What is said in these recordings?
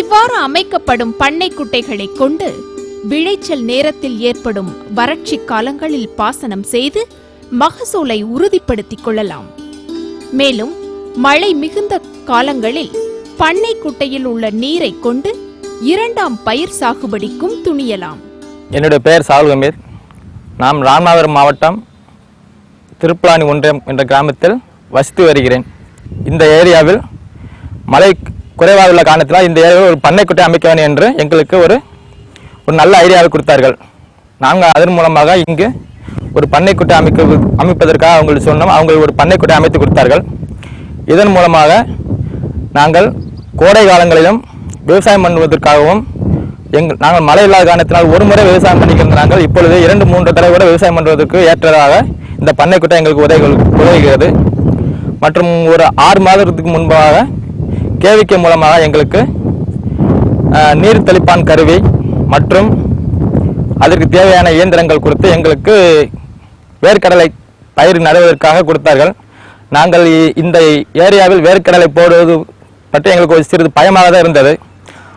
இவ்வாறு அமைக்கப்படும் பண்ணை குட்டைகளை கொண்டு விளைச்சல் நேரத்தில் ஏற்படும் வறட்சி காலங்களில் பாசனம் செய்து மகசூலை உறுதிப்படுத்திக் கொள்ளலாம். மேலும் மழை மிகுந்த காலங்களில் பண்ணை குட்டையில் உள்ள நீரை கொண்டு இரண்டாம் பயிர் சாகுபடிக்கும் துணியலாம். என்னுடைய பெயர் சாகுல் கம்பீர். நாம் ராமநாதபுரம் மாவட்டம் திருப்புலானி ஒன்றியம் என்ற கிராமத்தில் வசித்து வருகிறேன். இந்த ஏரியாவில் மழை குறைவாக உள்ள காரணத்தினால் இந்த ஏரியாவில் ஒரு பண்ணைக்குட்டை அமைக்க வேண்டும் என்று எங்களுக்கு ஒரு நல்ல ஐடியாவை கொடுத்தார்கள். நாங்கள் அதன் மூலமாக இங்கு ஒரு பண்ணைக்குட்டை அமைப்பதற்காக அவங்களுக்கு சொன்னோம். அவங்க ஒரு பண்ணைக்குட்டை அமைத்து கொடுத்தார்கள். இதன் மூலமாக நாங்கள் கோடை காலங்களிலும் விவசாயம் பண்ணுவதற்காகவும் நாங்கள் மழை இல்லாத காரணத்தினால் ஒரு முறை விவசாயம் பண்ணிக்கின்ற நாங்கள் இப்பொழுது 2-3 தடவை கூட விவசாயம் பண்ணுவதற்கு ஏற்றதாக இந்த பண்ணைக்குட்டை எங்களுக்கு உதவுகிறது. மற்றும் ஒரு 6 மாதத்துக்கு முன்பாக கேவிகே மூலமாக எங்களுக்கு நீர் தெளிப்பான் கருவி மற்றும் அதற்கு தேவையான இயந்திரங்கள் கொடுத்து எங்களுக்கு வேர்க்கடலை பயிர் நடுவதற்காக கொடுத்தார்கள். நாங்கள் இந்த ஏரியாவில் வேர்க்கடலை போடுவது பற்றி எங்களுக்கு ஒரு சிறிது பயமாக தான் இருந்தது.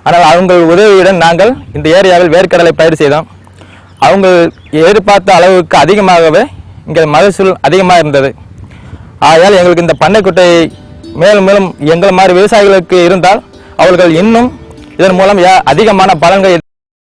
ஆனால் அவங்க உதவியுடன் நாங்கள் இந்த ஏரியாவில் வேர்க்கடலை பயிர் செய்தோம். அவங்க எதிர்பார்த்த அளவுக்கு அதிகமாகவே இங்கே மகசூல் அதிகமாக இருந்தது. ஆகையால் எங்களுக்கு இந்த பண்ணைக்குட்டை மேலும் மேலும் எங்கள் மாதிரி விவசாயிகளுக்கு இருந்தால் அவர்கள் இன்னும் இதன் மூலம் அதிகமான பலன்கள்